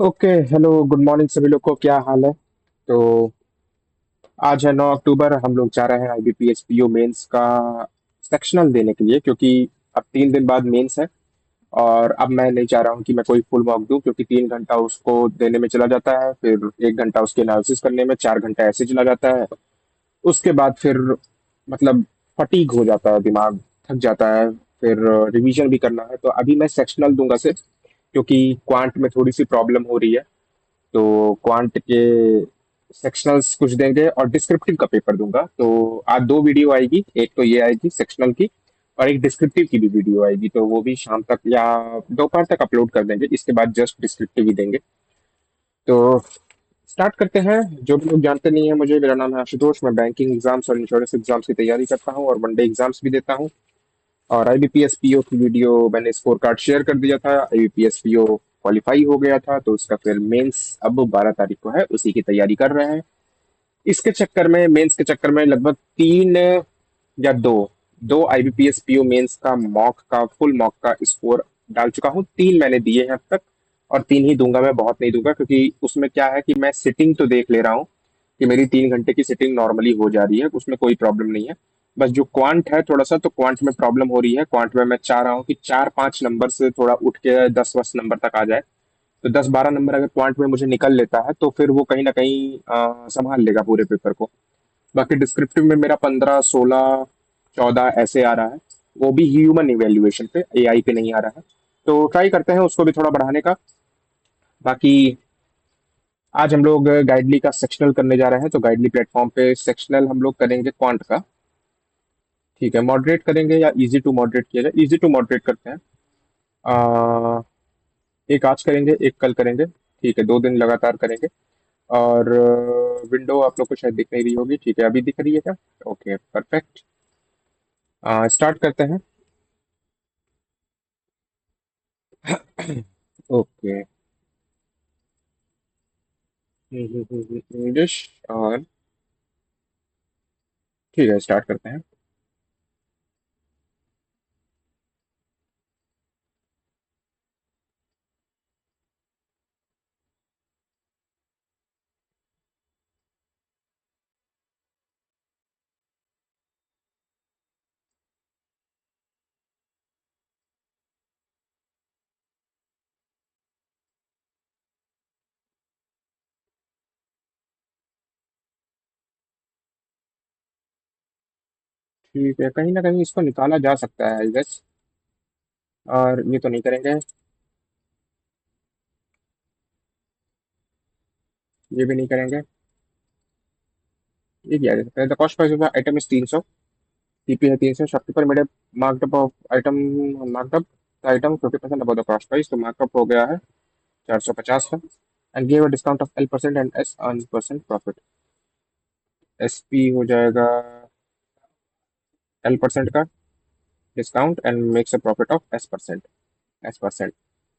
Okay. Hello, good morning सभी लोग को। क्या हाल है? तो आज है 9 अक्टूबर। हम लोग जा रहे हैं IBPS PO मेंस का सेक्शनल देने के लिए, क्योंकि अब 3 दिन बाद मेंस है। और अब मैं नहीं चाह रहा हूँ कि मैं कोई फुल मॉक दूं, क्योंकि 3 घंटा उसको देने में चला जाता है, फिर 1 घंटा उसके एनालिसिस करने में, 4 घंटा ऐसे चला जाता है। उसके बाद फिर मतलब फटीग हो जाता है, दिमाग थक जाता है। फिर रिवीजन भी करना है, तो अभी मैं सेक्शनल दूंगा सिर्फ, क्योंकि क्वांट में थोड़ी सी प्रॉब्लम हो रही है। तो क्वांट के सेक्शनल्स कुछ देंगे और डिस्क्रिप्टिव का पेपर दूंगा। तो आज दो वीडियो आएगी, एक तो ये आएगी सेक्शनल की, और एक डिस्क्रिप्टिव की भी वीडियो आएगी। तो वो भी शाम तक या दोपहर तक अपलोड कर देंगे। इसके बाद जस्ट डिस्क्रिप्टिव ही देंगे। तो स्टार्ट करते हैं। जो भी लोग जानते नहीं है मुझे, मेरा नाम है आशुतोष। मैं बैंकिंग एग्जाम्स और इंश्योरेंस एग्जाम्स की तैयारी करता हूँ और वनडे एग्जाम्स भी देता हूँ। और IBPS PO की वीडियो मैंने स्कोर कार्ड शेयर कर दिया था। IBPS PO क्वालिफाई हो गया था, तो उसका फिर मेंस अब 12 तारीख को है, उसी की तैयारी कर रहे हैं। इसके चक्कर में, मेंस के चक्कर में, लगभग तीन या दो दो IBPS PO मेंस का मॉक का, फुल मॉक का स्कोर डाल चुका हूँ। तीन मैंने दिए हैं अब तक, और तीन ही दूंगा। मैं बहुत नहीं दूंगा, क्योंकि उसमें क्या है कि मैं सिटिंग तो देख ले रहा हूँ कि मेरी 3 घंटे की सिटिंग नॉर्मली हो जा रही है, उसमें कोई प्रॉब्लम नहीं है। बस जो क्वांट है थोड़ा सा, तो क्वांट में प्रॉब्लम हो रही है। क्वांट में मैं चाह रहा हूँ कि 4-5 नंबर से थोड़ा उठ के 10-10 नंबर तक आ जाए। तो 10-12 नंबर अगर क्वांट में मुझे निकल लेता है, तो फिर वो कहीं ना कहीं संभाल लेगा पूरे पेपर को। बाकी डिस्क्रिप्टिव में मेरा 15, 16, 14 ऐसे आ रहा है। वो भी ह्यूमन इवेल्युएशन पे, AI पे नहीं आ रहा है। तो ट्राई करते हैं उसको भी थोड़ा बढ़ाने का। बाकी आज हम लोग गाइडली का सेक्शनल करने जा रहे हैं, तो गाइडली प्लेटफॉर्म पे सेक्शनल हम लोग करेंगे क्वांट का। ठीक है, मॉडरेट करेंगे या इजी टू मॉडरेट किया जाए? इजी टू मॉडरेट करते हैं। आ, एक आज करेंगे, एक कल करेंगे। ठीक है, 2 दिन लगातार करेंगे। और विंडो आप लोग को शायद दिख नहीं रही होगी। ठीक है, अभी दिख रही है क्या? Okay, perfect. स्टार्ट करते हैं। ओके। इंग्लिश। और ठीक है, स्टार्ट करते हैं। ठीक है, कहीं ना कहीं इसको निकाला जा सकता है, आई गेस। और ये तो नहीं करेंगे। ये भी नहीं करेंगे। ये किया जा सकता है। The cost price of item is 300। TP है 300। Shopkeeper made markup of item, markup item 50% above the cost price, तो मार्कअप हो गया है 450 का। And give a discount of L% and S on percent profit. SP हो जाएगा L% का discount and makes a profit of S%।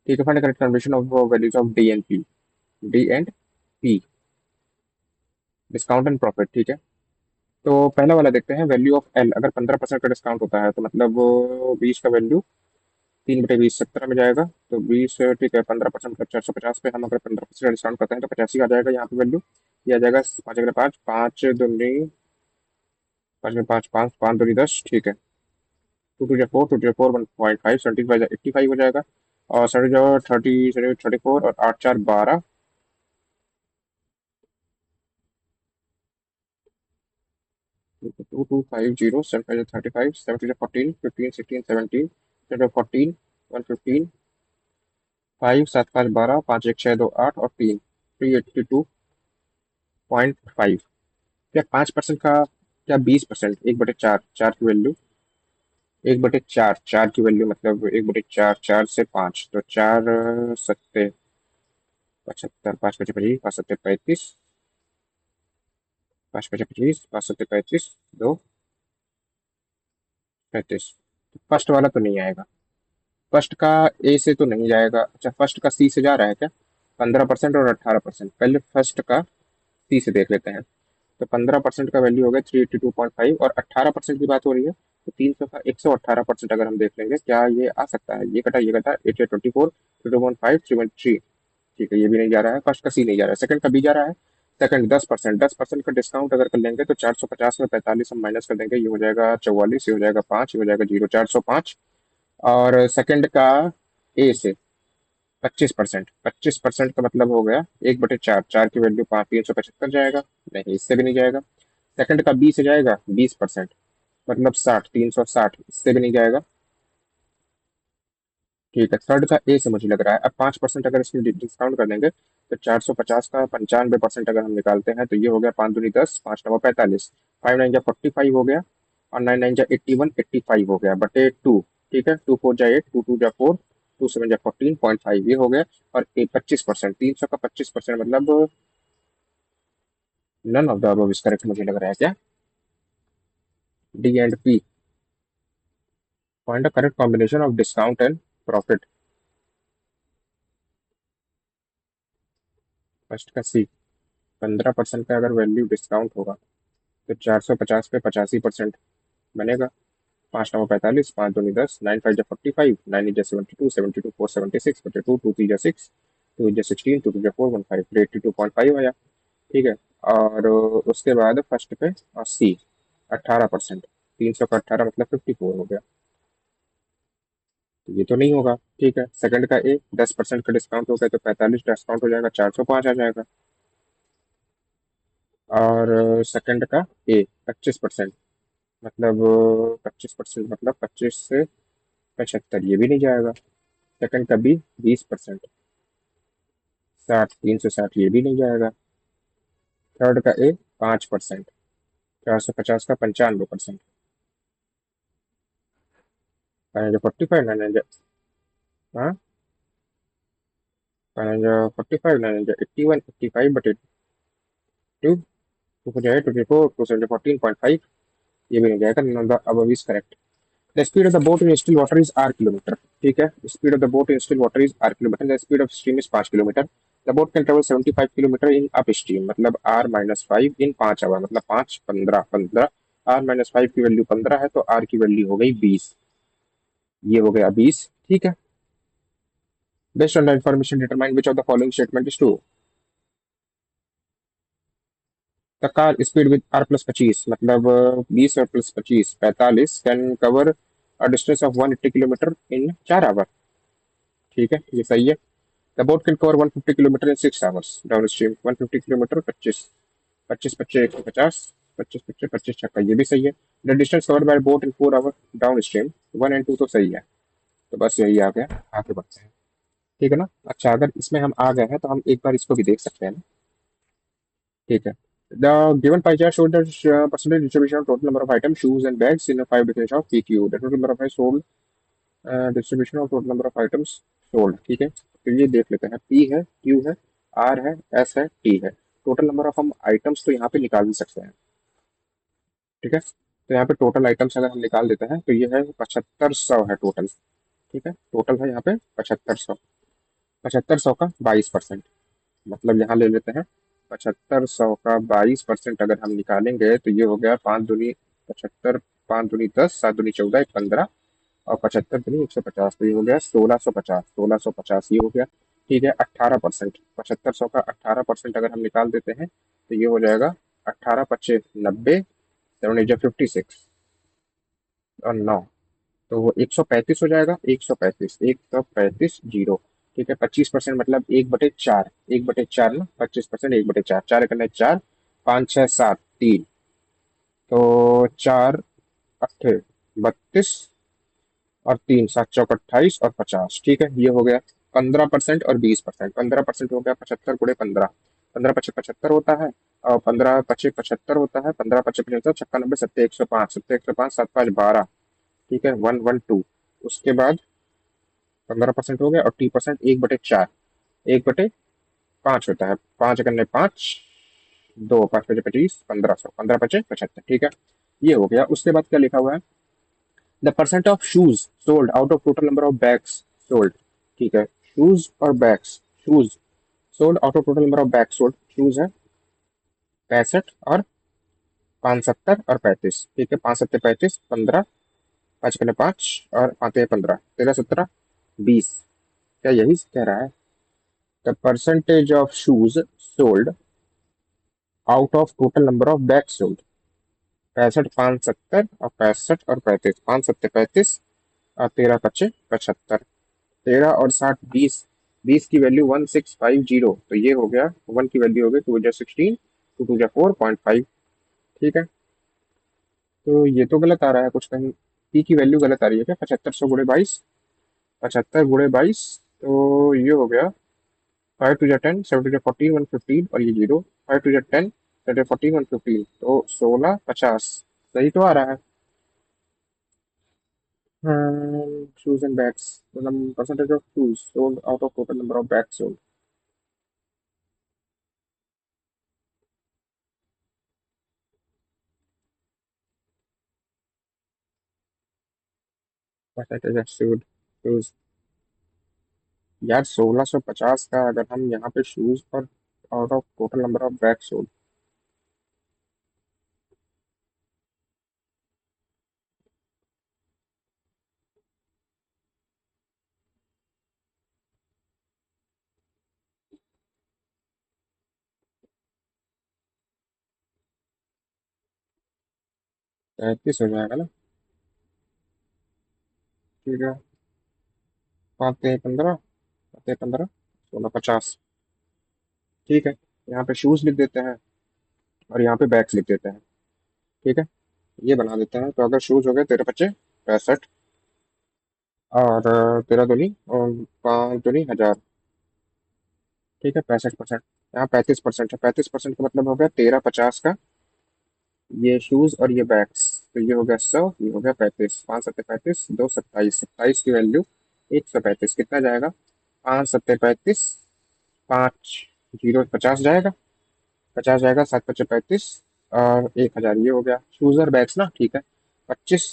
ठीक है, find correct conversion of values of D and P, discount and profit. ठीक है, तो पहला वाला देखते हैं। वैल्यू ऑफ L, अगर 15% का डिस्काउंट होता है, तो मतलब 20 का वैल्यू 3/20 17 में जाएगा। तो 20, ठीक है, 15% मतलब 450 पे हम अगर 15% डिस्काउंट करते हैं, तो 85 का आ जाएगा यहाँ पे वैल्यू। ये आ जाएगा 5 पाँच दूनी, 5 पाँच, 5 दूनी 10। ठीक है, 2 2 4, 1.5, 75 हो जाएगा। और 34, और 8 4 12। 2250, 7 5 35, 7 14, 15 16 17, 14, 115, 5 7 5 12, 5 1 6 2 8 और 3 382.5। क्या 5% का? क्या 20%? 1/4, चार की वैल्यू, 1/4, चार की वैल्यू मतलब 1/4, 4 से 5, तो 4 सत्ते 75, 5 5 25, 5 5 25, 5 7 35, 2 35। फर्स्ट वाला तो नहीं आएगा। फर्स्ट का A से तो नहीं जाएगा। अच्छा, फर्स्ट का C से जा रहा है क्या? 15% और 18%। पहले फर्स्ट का C से देख लेते हैं। तो 15% का वैल्यू हो गया 382.5, और 18% की बात हो रही है, तो 300 का 118% अगर हम देख लेंगे, क्या ये आ सकता है? ये कटा 88, 24, 2215, 313। ठीक है, ये भी नहीं जा रहा है, फर्स्ट का सी नहीं जा रहा है, सेकंड का बी जा रहा है। सेकंड 10%, 10% का डिस्काउंट अगर कर लेंगे तो 450 में 45 हम माइनस कर देंगे, ये हो जाएगा 44, ये हो जाएगा 5, ये हो जाएगा 0, 405। और सेकंड का ए से 25%, 25% का मतलब हो गया 1/4, 4 की वैल्यू 5, 375 जाएगा। नहीं, इससे भी नहीं जाएगा। सेकंड का बी से जाएगा 20%, मतलब 60, 360, इससे भी नहीं जाएगा। ठीक है, थर्ड का ए से मुझे लग रहा है। अब 5% अगर इसमें डिस्काउंट कर देंगे तो 450 का 95% अगर हम निकालते हैं तो ये हो गया 5 दूनी 10, 5 9 45, 5 9 जा 45 हो गया, और 9 9 जा 81, 85 हो गया बटे 2। ठीक है, 2 4 जा 8, 2 2 जा 4, 2 7 जा 14.5, ये हो गया। और 25%, 300 का 25% मतलब none of the above is correct मुझे लग रहा है। क्या? D and P. Find the correct combination of discount and profit. First का सी। 15% का अगर वैल्यू डिस्काउंट होगा तो 450 पे 85% बनेगा। 5 9 45, 5 दूनी 10, 9 5 जा 45, 9 8 जा 72, 72 476 बटे 2, 2 3 जा 6, 2 8 जा 16, 2 2 जा 4 15, 82.5 आया। ठीक है। और उसके बाद फर्स्ट पे और सी 18%, 300 का 18 मतलब 54 हो गया, तो ये तो नहीं होगा। ठीक है, सेकंड का ए 10% का डिस्काउंट हो गया तो 45 डिस्काउंट हो जाएगा, 405 आ जाएगा। और सेकंड का ए 25%, मतलब 25% मतलब 25 से 75, ये भी नहीं जाएगा। सेकंड का बी 20%, 60, 360, ये भी नहीं जाएगा। थर्ड का ए 5%, 450 का 95%, जो 45, नाइन हाँ, 45, 81, 85 बटे 2, 2 हो जाए 24, 2 7 14.5, ये भी नहीं जाएगा। None of the above is correct. The speed of the boat in still water is r kilometer. ठीक है, speed of the boat in still water is r kilometer. The speed of stream is 5 kilometre. The boat can travel 75 kilometre in upstream, मतलब r minus 5 in 5 our, मतलब 5 15 15, r minus 5 की value 15 है तो r की value हो गई 20, ये हो गया 20। ठीक है। Based on the information determine which of the following statement is true. The car speed with r plus 25, मतलब 20 और plus 25 45 can cover a distance of 180 kilometre in 4 hour. ठीक है, ये सही है। The boat can cover 150 kilometer in 6 hours downstream, 150 kilometre 25, 25 25 150, 25 25 25 छक्का, ये भी सही है। The distance covered by boat in 4 hours downstream, 1 and 2 तो सही है। तो बस यही आ गया, आगे बढ़ते हैं। ठीक है ना? अच्छा, अगर इसमें हम आ गए हैं तो हम एक बार इसको भी देख सकते हैं ना। ठीक है। The given pie chart showed the percentage distribution of total number of items, shoes and bags in 5 definition of PQ. The total number of items sold, distribution of total number of items sold. ठीक है, तो ये देख लेते हैं। P है, Q है, are है, एस है, टी है। टोटल नंबर ऑफ हम आइटम्स तो यहाँ पे निकाल भी सकते हैं। ठीक है, तो यहाँ पे टोटल आइटम्स अगर हम निकाल देते हैं तो ये है 7500 है टोटल। ठीक है, टोटल है यहाँ पे 7500। 7500 का 22%, मतलब यहाँ ले लेते हैं 7500 का 22% अगर हम निकालेंगे तो ये हो गया 5 दूनी 75, 5 दूनी 10, 7 दूनी 14, 15, और 75 दूनी 150, तो ये हो गया 1650, 1650 ये हो गया। ठीक है, 18%, 7500 का 18% अगर हम निकाल देते हैं तो ये हो जाएगा 18 25 90, 7 56 और 9, तो वो 135 हो जाएगा। 135, 135 जीरो। ठीक है, 25% मतलब 1/4, 1/4 ना, 25% 1/4, 4 करना 4, 5 6 7 3, तो 4 अट्ठे 32, और 3 7 चौक 28 और 50। ठीक है, ये हो गया 15% और 20%। 15% हो गया 75 गुणे 15, 15 पचे 75 होता है, और 15 पचे 75 होता है, 15 पचे 75, छक्का 90, सत्ते 105, सत्ते 105, 7 5 12। ठीक है, 112। उसके बाद 15% हो गया, और टी% 1/4, 1/5 होता है, 5 करने 5, 2 5 पचे 25, 1500, 15 पचे 75। ठीक है, ये हो गया। उसके बाद क्या लिखा हुआ है? The percent of shoes sold out of total number of bags sold. ठीक है, शूज और bags, shoes sold out of total number of bag sold, shoes है 65 और 570 और 35। ठीक है, 5 7 35, 15, 5 करने 5 और 5 15, 13 17 20। क्या यही कह रहा है? The percentage of shoes sold out of total number of bag sold. 65, 5, 70 और 65 और 35, 5 सत्ते 35 और 13 पच्चे 75। 13 और 60 20। 20 की वैल्यू 1650, तो ये हो गया 1 की वैल्यू हो गई 2 16, 2 2 4.5। ठीक है, तो ये तो गलत आ रहा है कुछ कहीं। पी की वैल्यू गलत आ रही है क्या? 7500 × 22, 75 × 22, तो ये हो गया 5 2 10, 7 2 14, 115 और ये 0। 5 2 10, 7 14, 115, तो 1650 सही तो आ रहा है। शूज एंड बैग्स, मतलब percentage of shoes sold out of total number of bags sold. Percentage of shoes. यार 1650 का अगर हम यहाँ पे शूज और out of total number of bags sold. 33 हो जाएगा ना? ठीक है, 5 3 15, 5 3 15, 1650। ठीक है, यहाँ पे शूज लिख देते हैं और यहाँ पे बैग्स लिख देते हैं। ठीक है, ये बना देते हैं। तो अगर शूज हो गए 13 25 65, और 13 दूनी और 5 दूनी 1000। ठीक है, 65%। यहाँ 35% है, 35% का मतलब हो गया 1350 का ये शूज और ये बैग्स। तो ये हो गया 100, ये हो गया 35, 5 7 35, 2 27, 27 की वैल्यू 135 कितना जाएगा? 5 7 35, 5 0 50 जाएगा। 50 जाएगा, 7 5 35 और 1000, ये हो गया शूज और बैग्स ना। ठीक है, 25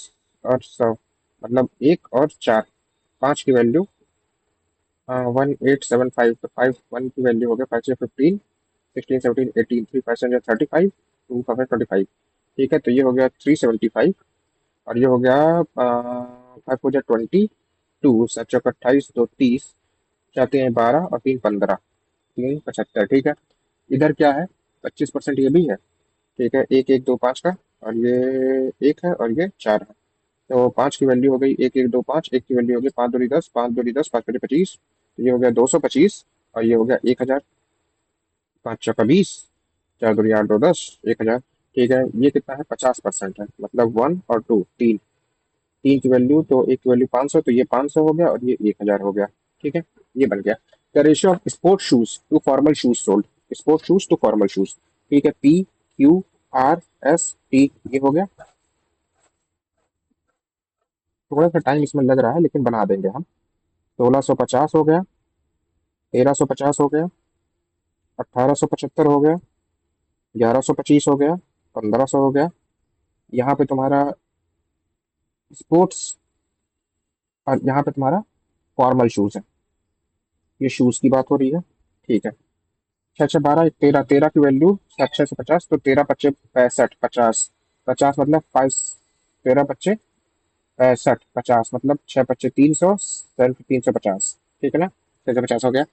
और 100 मतलब 1 और 4, 5 की वैल्यू 1875, तो 1 की वैल्यू हो गया 5 15, 16 17 18, 3 5 35, 2 5 25। ठीक है, तो ये हो गया 375 और ये हो गया 5 4 20, 7 चौक 28, 2 30, 4 3 12 और 3 15, 3 75। ठीक है, इधर क्या है? 25% ये भी है। ठीक है, 1 1 2 5 का, और ये 1 है और ये 4 है। तो 5 की वैल्यू हो गई 1 1 2 5, 1 की वैल्यू हो गई 5 2 10, 5 2 10, 5 5 25, तो ये हो गया 225 और ये हो गया 1000। 5 चौका 20, 4 2 8 2 10, 1000। ठीक है, ये कितना है? 50% है, मतलब 1 और 2, तीन। तीन की वैल्यू, तो एक की वैल्यू 500, तो ये 500 हो गया और ये 1000 हो गया। ठीक है, ये बन गया the ratio of sport shoes to formal shoes sold. Sport shoes to formal shoes. ठीक है, P Q R S T, ये हो गया। थोड़ा सा टाइम इसमें लग रहा है लेकिन बना देंगे हम। 1650 हो गया, 1350 हो गया, 1875 हो गया, 1125 हो गया, 1500 हो गया। यहाँ पे तुम्हारा स्पोर्ट्स और यहाँ पे तुम्हारा फॉर्मल शूज है। ये शूज की बात हो रही है। ठीक है, 6 6 12 13, 13 की वैल्यू 7 6 से 50, तो 13 25 65, 50। 50 मतलब 5, 13 25 65, 50 मतलब 6 25 300, 350। ठीक है ना? 6 से 50 हो गया।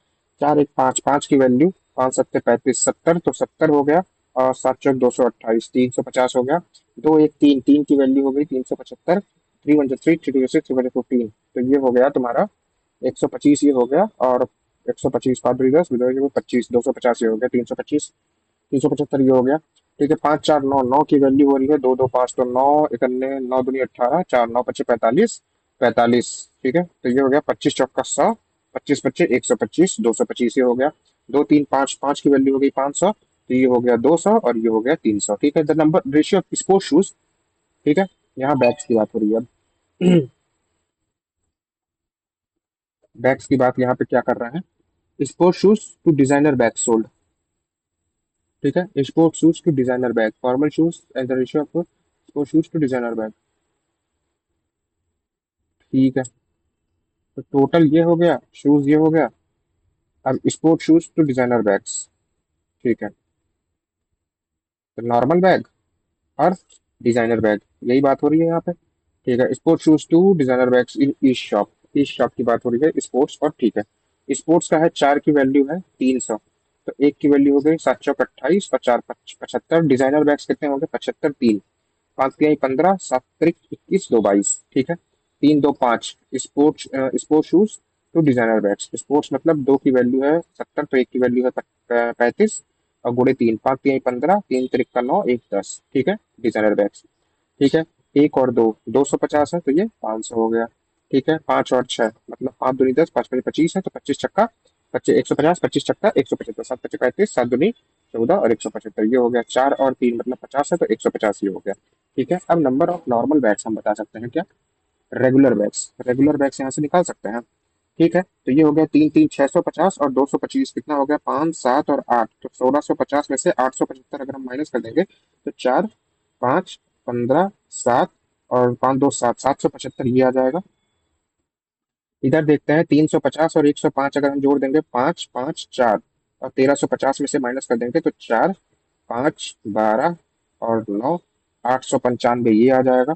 4 1 5, 5 की वैल्यू 5 7 35, 70, तो 70 हो गया। और 7 चौक 228, 350 हो गया। 2 1 3, 3 की वैल्यू हो गई 375। 3 1 3, 3 2 6, 3 2 15, तो ये हो गया तुम्हारा 125, ये हो गया। और 125 5 2 10, 25, 250 ये हो गया 325, 375 ये हो गया। ठीक है, 5 4 9, 9 की वैल्यू हो रही है 2 2 5, तो 9 1 9 दूनी 18, 4 9 25 45, 45। ठीक है, तो ये हो गया 25 चौका 100, 25 25 125, 225 ये हो गया। 2 3 5, 5 की वैल्यू हो गई 500, तो ये हो गया 200 और ये हो गया 300। ठीक है, the number ratio of sport shoes. ठीक है, यहाँ बैग्स की बात हो रही है अब। बैग्स की बात यहाँ पे क्या कर रहे हैं? Sport shoes to designer bag sold. ठीक है, sport shoes to designer bag, formal shoes as the ratio of sport shoes to designer bag. ठीक है, तो टोटल ये हो गया, शूज ये हो गया। अब sport shoes to designer bags. ठीक है, तो नॉर्मल बैग और डिजाइनर बैग, यही बात हो रही है यहाँ पे। ठीक है, sport shoes to designer bags in each shop. Each shop की बात हो रही है, स्पोर्ट्स और। ठीक है, स्पोर्ट्स का है, चार की वैल्यू है 300, तो एक की वैल्यू हो गई 728, पचास 75। डिजाइनर बैग्स कितने हो गए? 75, तीन, पाँच तिहाई 15, सात त्रिक 21, दो 22, ठीक है। तीन दो पाँच। Sports sports shoes to designer bags, sports मतलब दो की वैल्यू है 70, तो एक की वैल्यू है 35, और गुड़े तीन, पाँच तिहाई 15, तीन त्रिक का 9, एक 10, ठीक है। डिजाइनर बैग्स, ठीक है। एक और दो, 250 है, तो ये 500 हो गया, ठीक है। पाँच और छह मतलब पाँच दूनी 10, पाँच पचे 25 है, तो 25 छक्का 25, 150, 25 छक्का 175, सात पचे 35, सात दूनी 14 और 175, ये हो गया। चार और तीन मतलब 50 है, तो 150 ये हो गया, ठीक है। अब नंबर ऑफ नॉर्मल बैग्स हम बता सकते हैं क्या? रेगुलर बैग्स, रेगुलर बैग्स यहाँ से निकाल सकते हैं, ठीक है। तो ये हो गया तीन तीन 650 और 225 कितना हो गया? पाँच, सात और आठ, तो 1650 में से 875 अगर हम माइनस कर देंगे तो चार, पाँच, 15, सात, और पाँच दो सात, 775 ये आ जाएगा। इधर देखते हैं 350 और 105 अगर हम जोड़ देंगे, पाँच पाँच चार, और 1350 में से माइनस कर देंगे तो चार, पाँच, 12 और नौ, 895 ये आ जाएगा,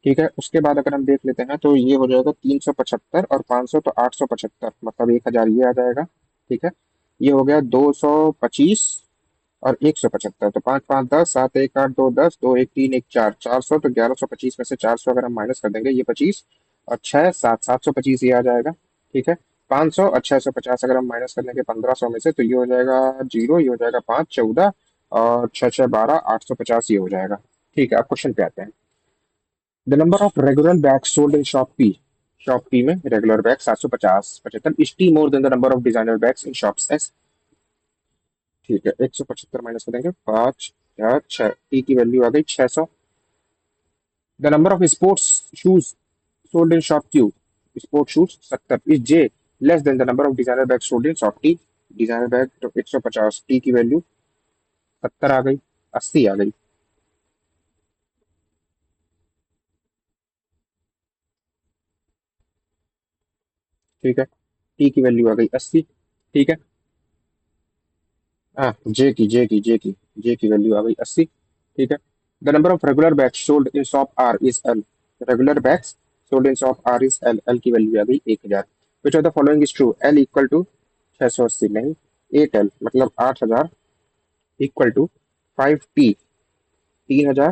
ठीक है। उसके बाद अगर हम देख लेते हैं तो ये हो जाएगा 375 और 500, तो 875 मतलब 1000 ये आ जाएगा, ठीक है। ये हो गया 225 और 175, तो पाँच पाँच 10, सात एक 8, दो 10, दो एक 3, एक 4, 400, तो 1125 में से 400 अगर हम माइनस कर देंगे, ये 25, और छः सात, 725 ये आ जाएगा, ठीक है। 500 और 650 अगर हम माइनस कर देंगे 1500 में से, तो ये हो जाएगा जीरो, ये हो जाएगा पाँच, 14, और छः छः 12, 850 ये हो जाएगा, ठीक है। अब क्वेश्चन पे आते हैं। The number of regular bags sold in shop P, shop P में regular bag 750 75 is T more than the number of designer bags in shops S, ठीक है। 175 माइनस कर देंगे, पाँच, चार, छः, टी की वैल्यू आ गई 600। The number of sports shoes sold in shop Q, sports shoes 70 is J less than the number of designer bag sold in shop T, designer bag तो 150, टी की वैल्यू 70 आ गई, 80 आ गई, ठीक है। टी की वैल्यू आ गई 80, ठीक है। हाँ, जे की वैल्यू आ गई 80, ठीक है। The number of regular bags sold in shop R is L, regular bags sold in shop R is L, L की वैल्यू आ गई 1000। Which of the following is true? L equal to 680 नहीं, 8 L मतलब 8000 equal to 5 T 3000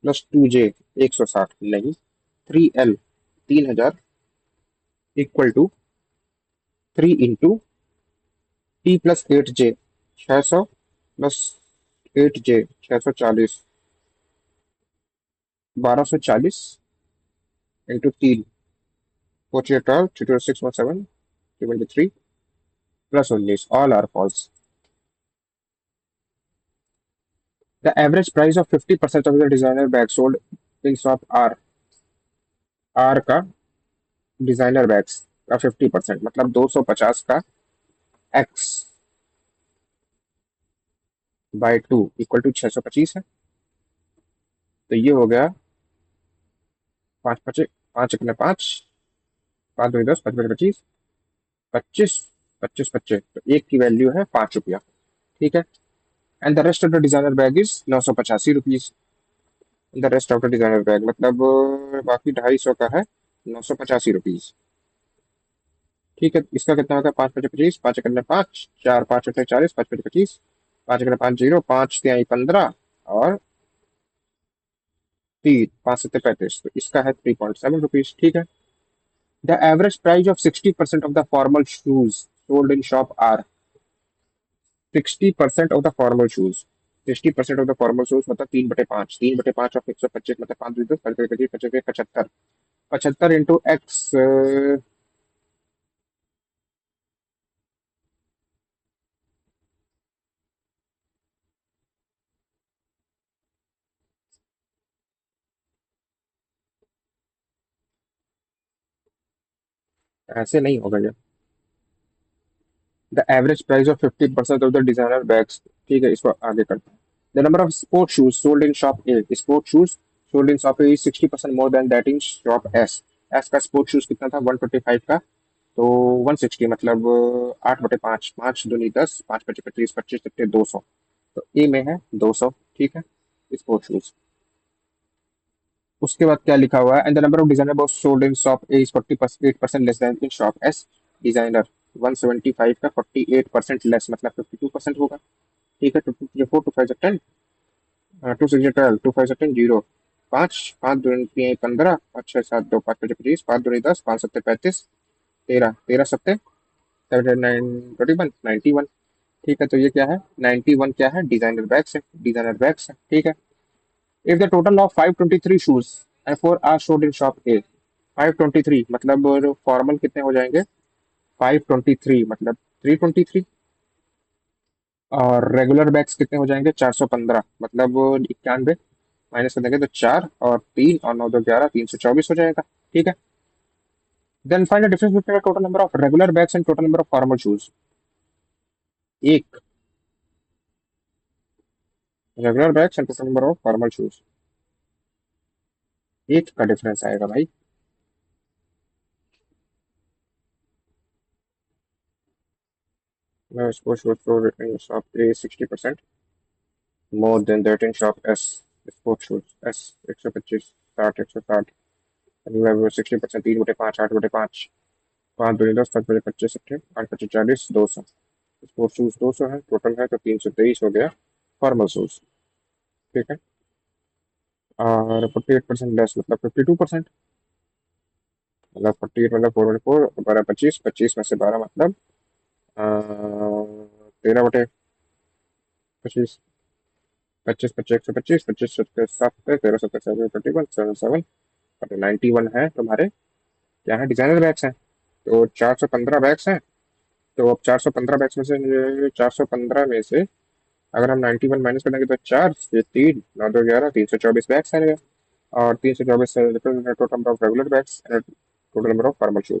plus 2 J 160 नहीं, 3 L 3000 equal to 3 into T plus 8 J 600 plus 8 J 640, 1240 into तीन, 48, 617, 73 plus 19, all are false. The average price of 50% of the designer bag sold in shop R, R का designer bags का 50% मतलब 250 का X by two equal to 625 है, तो ये हो गया पाँच पचे, पाँच एक में पाँच, पाँच दो 10, पच पच 25, 25, 25 25, तो एक की वैल्यू है 5 रुपया, ठीक है। And the rest of the designer bag is 985 rupees, the rest of the designer bag मतलब बाकी 250 का है 985 रुपीज, ठीक है। इसका कितना होगा? पाँच पचे 25, पाँच एक पाँच, चार पाँच अठे 40, पाँच पचे 25, पाँच एक पाँच जीरो, पाँच तिहाई 15, और तीन पाँच सत्ते 35, तो इसका है 3.7 रुपीज, ठीक है। The average price of 60% of the formal shoes sold in shop R, 60% of the formal shoes, 60% of the formal shoes मतलब 3/5, 3/5 ऑफ 125 मतलब 5 पच्चीस, पच्चीस पच्चीस 75, 75 इंटू एक्स, ऐसे नहीं होगा ये। The average price of 50% of the designer bags, ठीक है, इसको आगे करते हैं। The number of sport shoes sold in shop A, sport shoes sold in shop A is 60% more than that in shop S, S का sport shoes कितना था? 125 का, तो 160 मतलब 8/5, पाँच दूनी 10, पाँच पच्चीस 25, 25 सत्ते 200, तो ए में है 200, ठीक है। स्पोर्ट शूज, उसके बाद क्या लिखा हुआ है? And the number of designer box sold in shop A is 48% less than in shop S, designer 175 का 48% लेस, मतलब 52% होगा। ठीक है, two two four, two five 10, two six 12, two five 10, zero, पाँच, पाँच दो 15, और छः सात दो, पाँच पचे 25, पाँच दो 10, पाँच सत्ते 35, तेरह, तेरह सत्ते 921, 91। ठीक है, तो ये क्या है, 91 क्या है, डिजाइनर बैग्स है, डिजाइनर बैग्स है। ठीक है। If the total of 523 shoes and four are sold in shop A, 523 मतलब फॉर्मल कितने हो जाएंगे, 523 मतलब 323, और रेगुलर बैग्स कितने हो जाएंगे, 415 मतलब 91, माइनस कर देंगे तो चार और तीन और नौ दो 11, 324 हो जाएगा। ठीक है। Then find the difference between total number of regular bags and total number of formal shoes. एक, regular bags and total number of formal shoes, एक का डिफरेंस आएगा भाई। मैं इसको शूज को in shop A 60%, more than that in shop S, sports shoes S 125, 60, 160, 60%, 3/5, 8/5, पाँच दो 10, पाँच बजे 25, आठ पच्चीस 40, 200। स्पोर्ट्स शूज 200 है, टोटल है तो 323 हो गया फॉर्मल शूज। ठीक है। और 48% लेस मतलब 52%, मतलब 48 मतलब 4/4, 12 25, 25 में से 12 मतलब 13/25, 25 25 125, 25 7 13 7 7 21 7 7, 91 है तुम्हारे क्या है, डिजाइनर बैग्स हैं। तो 415 बैग्स हैं। तो अब 415 बैग्स में से 415 में से अगर हम 91 माइनस कर देंगे तो चार, ये तीन, नौ दो 11, 324 बैग्स हैं। और 324 total number of regular bags and total number of formal shoes.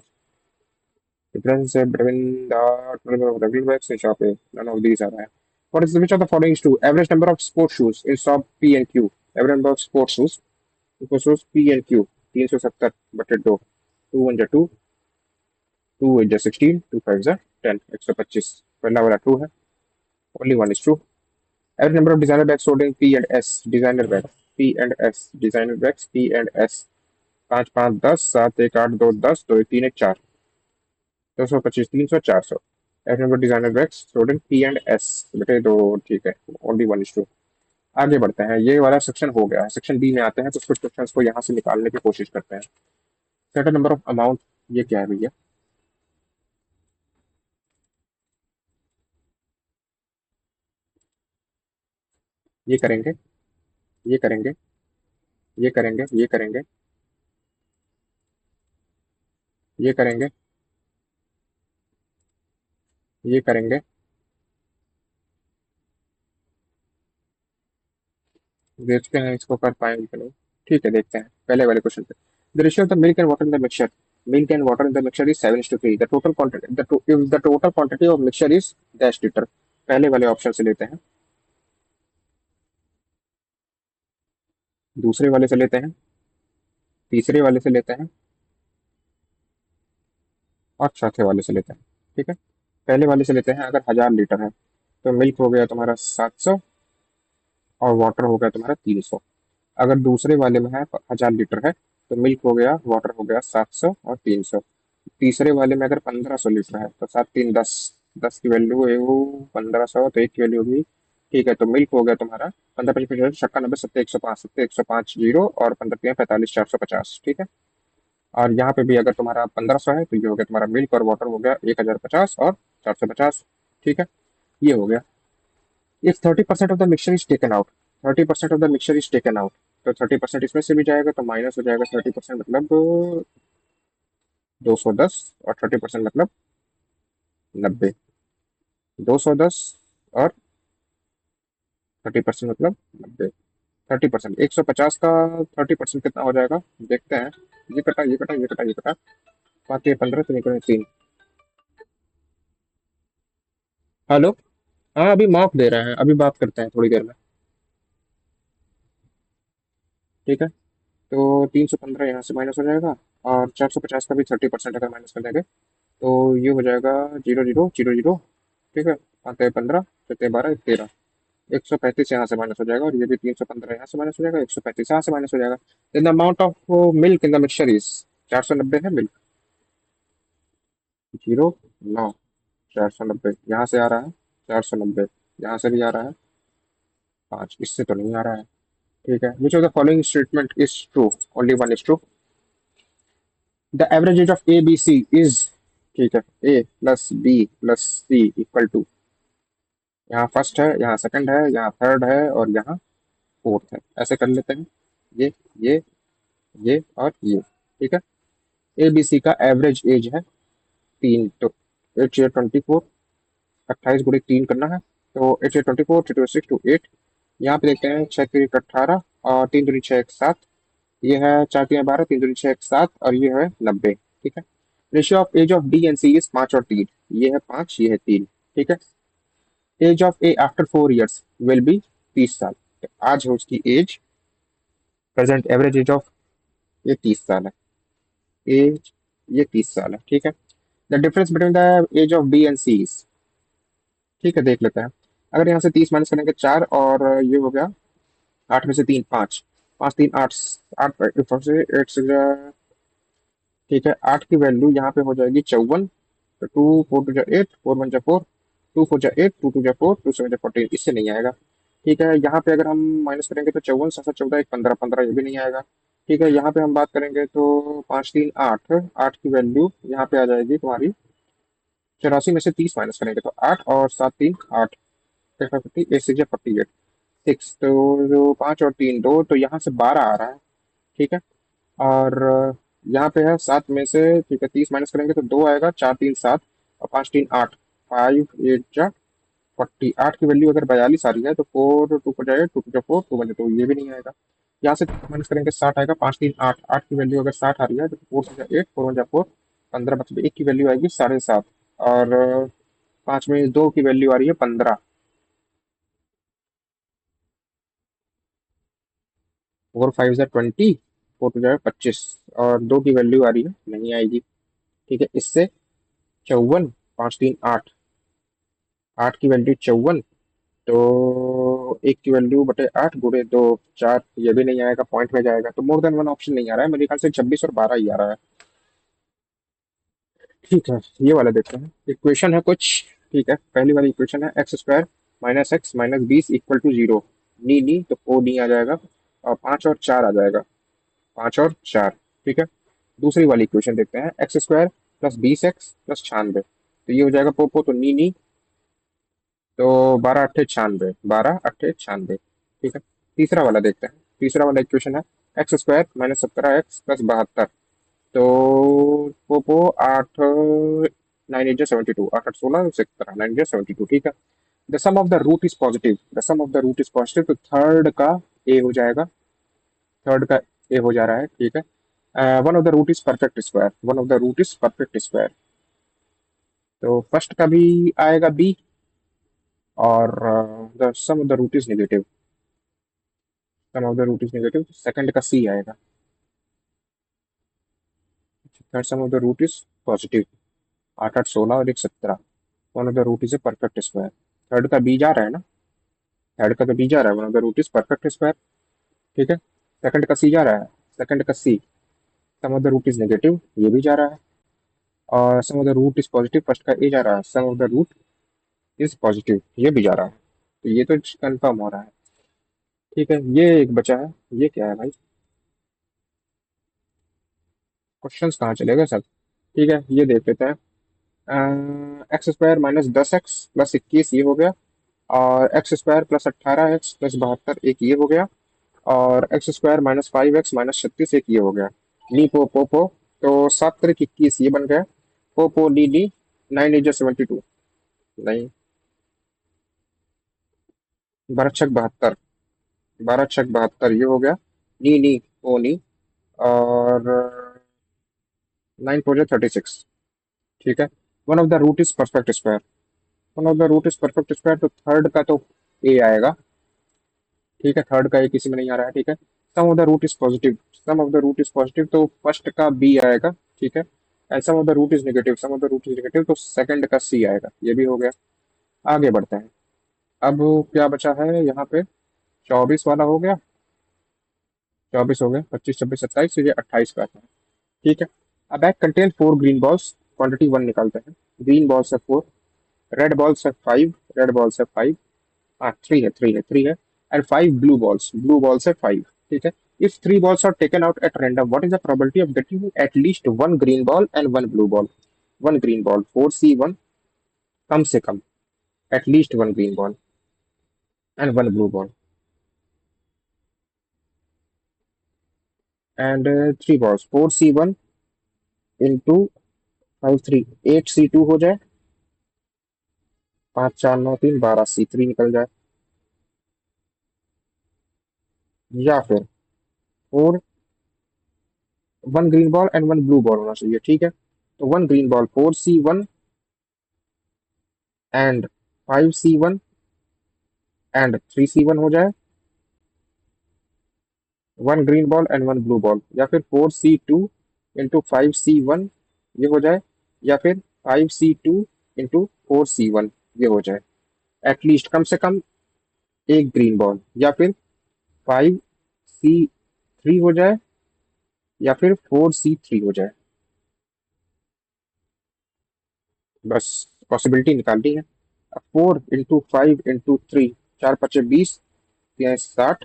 Difference between the total of regular bags in shop A. None of these are there. What is which of the following is true? Average number of sports shoes in shop P and Q. Average number of sports shoes. Equals shoes P and Q. 370 बटे दो, to one जा to, to eight जा 16, to five जा 10, 125। पहला वाला true है, only one is true. Average number of designer bags sold in P and S, designer bag P and S, designer bags P and S, पाँच पाँच 10, सात एक 8 2 10, दो एक 3 एक 4, 225, 300, 400। F number designer bags sold in P and S, बेटे दो, ठीक है, ओनली वन इज टू। आगे बढ़ते हैं, ये वाला सेक्शन हो गया है। सेक्शन बी में आते हैं, तो कुछ क्वेश्चंस को यहाँ से निकालने की कोशिश करते हैं। सेट नंबर ऑफ अमाउंट, ये क्या है भैया, ये करेंगे, ये करेंगे, ये करेंगे, ये करेंगे, ये करेंगे, ये करेंगे, देखते हैं इसको कर पाएंगे कि नहीं। ठीक है, देखते हैं पहले वाले क्वेश्चन पे। The ratio of the milk and water in the mixture, milk and water in the mixture is 7:3। The total quantity, the total quantity of mixture is dash litre. पहले वाले ऑप्शन से लेते हैं, दूसरे वाले से लेते हैं, तीसरे वाले से लेते हैं, और चौथे वाले से लेते हैं। ठीक है। पहले वाले से लेते हैं, अगर 1000 लीटर है तो मिल्क हो गया तुम्हारा 700 और वाटर हो गया तुम्हारा 300। अगर दूसरे वाले में है 1000 लीटर है तो मिल्क हो गया, वाटर हो गया 700 और 300। तीसरे वाले में अगर 1500 लीटर है तो सात तीन 10, 10 की वैल्यू है वो 1500, तो एक की वैल्यू होगी। ठीक है, तो मिल्क हो गया तुम्हारा 15 छक्का 90 सत्ते 105, सत्ते 105 जीरो, और 15 45 450। ठीक है। और यहाँ पे भी अगर तुम्हारा 1500 है तो ये हो गया तुम्हारा मिल्क, और वाटर हो गया 1050 और 450। ठीक है, ये हो गया। If 30% of the mixture is taken out, 30% of the mixture is taken out, तो 30% इसमें से भी जाएगा तो माइनस हो जाएगा 30%, मतलब 210, और 30% मतलब 90। 210 और 30% मतलब 90। 30%, 150 का 30% कितना हो जाएगा, देखते हैं। ये कटा, ये कटा, ये कटा, ये कटा, बाकी 15 तो निकले 3। हेलो। हाँ, अभी मार्क दे रहा है, अभी बात करते हैं थोड़ी देर में। ठीक है। तो 315 यहाँ से माइनस हो जाएगा, और 450 का भी 30% अगर माइनस कर देंगे तो ये हो जाएगा 0 0 0 0। ठीक है। पाँच 15, छः 12, 13, 135 यहाँ से माइनस हो जाएगा, और ये भी 315 यहाँ से माइनस हो जाएगा, 135 यहाँ से माइनस हो जाएगा। The amount of milk in the mixture is, 490 है मिल्क, जीरो, नौ, 490 यहाँ से आ रहा है, 490 यहाँ से भी आ रहा है, पाँच इससे तो नहीं आ रहा है। ठीक है, which of the following statement is true, only one is true. The average age of A B C is, ठीक है, A plus B plus C equal to, यहाँ फर्स्ट है, यहाँ सेकंड है, यहाँ थर्ड है और यहाँ फोर्थ है, ऐसे कर लेते हैं। ये ये ये और ये, ठीक है। ए बी सी का एवरेज एज है तीन, तो 8 या 24, 28 × 3 करना है, तो 8 या 24, 2 6 2 8। यहाँ पे देखते हैं, 6 × 3 = 18 और 3 × 2 = 7। ये है 4 × 3 = 12, 3 × 2 = 7 और ये है 90, ठीक है। Ratio of age of D and C is 5 और 3, ये है 5, ये है 3, ठीक है। Age of A after 4 years will be 30 साल, तो आज है उसकी age, present average age of, ये 30 साल है, एज ये 30 साल है, ठीक है। The difference between the age of B and C is, ठीक है, देख लेते हैं। अगर यहाँ से 30 माइनस करेंगे 4 और ये हो गया 8 में से 3, 5, 5 3 8, 8 से 8 से, ठीक है, 8 की वैल्यू यहाँ पे हो जाएगी 54, तो 2 4 2 8, 4 1 4, 2 4 8, 2 2 4, 2 7 14, इससे नहीं आएगा। ठीक है, यहाँ पे अगर हम माइनस करेंगे तो 54 7 14 1 15 15, ये भी नहीं आएगा। ठीक है, यहाँ पे हम बात करेंगे तो 5 3 8, 8 की वैल्यू यहाँ पे आ जाएगी तुम्हारी 84, में से 30 माइनस करेंगे तो 8 और 7 3 8, 8 6 48, 6, तो जो 5 और 3 2, तो यहाँ से 12 आ रहा है, ठीक है। और यहाँ पे है 7 में से, ठीक है, 30 माइनस करेंगे तो 2 आएगा, 4 3 7 और 5 3 8, 5 8 जा 40, 8 की वैल्यू अगर 42 आ रही है तो 4 2 4 8, 2 2 4 2 1 2, ये भी नहीं आएगा। यहाँ से माइनस करेंगे 60 आएगा, 5 3 8, 8 की वैल्यू अगर 60 आ रही है तो 4 6 8, 4 1 4, 15, मतलब 1 की वैल्यू आएगी 7.5, और 5 में 2 की वैल्यू आ रही है 15, 4 5 = 20, 4 2 = 25, और 2 की वैल्यू आ रही है, नहीं आएगी। ठीक है, इससे 54, 5 3 8, 8 की वैल्यू 54, तो 1 की वैल्यू बटे 8 गुणे 2, 4, ये भी नहीं आएगा, पॉइंट में जाएगा, तो मोर देन वन ऑप्शन नहीं आ रहा है, मेरे ख्याल से 26 और 12 ही आ रहा है। ठीक है, ये वाला देखते हैं, इक्वेशन है कुछ। ठीक है, पहली वाली इक्वेशन है x² - x - 20 = 0, नी नी तो ओ नी आ जाएगा, और 5 और 4 आ जाएगा, 5 और 4, ठीक है। दूसरी वाली इक्वेशन देखते हैं, x² + 20x + 96, तो ये हो जाएगा पोपो, तो नी नी, तो 12 8 96, 12 8 96, ठीक है। तीसरा वाला देखते हैं, तीसरा वाला इक्वेशन है x² - 17x + 72, तो पोपो 8 9 8 72, 8 8 16 17, 9 8 72, ठीक है। The sum of the root is positive, the sum of the root is positive, तो थर्ड का ए हो जाएगा, थर्ड का ए हो जा रहा है, ठीक है। One of the root is perfect square, one of the root is perfect square, तो फर्स्ट का भी आएगा बी, और the sum of the root is negative, sum of the root is negative, second का सी आएगा। Third sum of the root is positive, 8 8 16 और 1 17, one of the root is a perfect square, third का B जा रहा है ना, third का तो बी जा रहा है, one of the root is perfect square, ठीक है। सेकंड का सी जा रहा है, सेकंड का C, sum of the root is negative, ये भी जा रहा है, और sum of the root is positive, first का ए जा रहा है, sum of the root is positive, ये भी जा रहा है, तो ये तो कंफर्म हो रहा है। ठीक है, ये एक बचा है, ये क्या है भाई, क्वेश्चंस कहाँ चले गए सब। ठीक है, ये देख लेते हैं, x² - 10x + 21, ये हो गया, और x² + 18x + 72, एक ये हो गया, और x² - 5x - 36, एक ये हो गया। नी पो पो पो, तो 7 3 21, ये बन गया, पो पो नी नी, 9 8 72, नहीं, 12 6 72, 12 6 72, ये हो गया, नी नी ओ नी, और 9 4 36, ठीक है। One of the root is perfect square, one of the root is perfect square, तो थर्ड का तो ए आएगा, ठीक है, थर्ड का ए किसी में नहीं आ रहा है, ठीक है। Sum of the root is positive, sum of the root is positive, तो फर्स्ट का बी आएगा, ठीक है। And sum of the root is negative, sum of the root is negative, तो सेकंड का सी आएगा, ये भी हो गया। आगे बढ़ते हैं, अब क्या बचा है यहाँ पे, 24 वाला हो गया, 24 हो गया, 25 26 27, ये 28 का आता है, ठीक है। अ bag contain 4 green balls, quantity one निकालते हैं। ग्रीन बॉल्स है फोर, रेड बॉल्स है फाइव, रेड बॉल्स है फाइव, हाँ थ्री है एंड फाइव ब्लू बॉल्स है फाइव। ठीक है। If three balls are taken out at random, what is the probability of getting at least one green ball and one blue ball? One green ball, 4C1, कम से कम, at least one green ball and one blue ball, and three balls, 4C1 into 5 3, 8C2 हो जाए, 5 4 9 3, 12C3 निकल जाए, या फिर four, one green ball and one blue ball होना चाहिए। ठीक है। तो one green ball 4C1 and 5C1 and 3C1 हो जाए, one green ball and one blue ball, या फिर 4C2 into 5C1 ये हो जाए, या फिर 5C2 into 4C1 ये हो जाए। एटलीस्ट कम से कम एक ग्रीन बॉल, या फिर 5C3 हो जाए, या फिर 4C3 हो जाए। बस पॉसिबिलिटी निकालनी है। 4 into 5 into 3, 4 5 20, 60,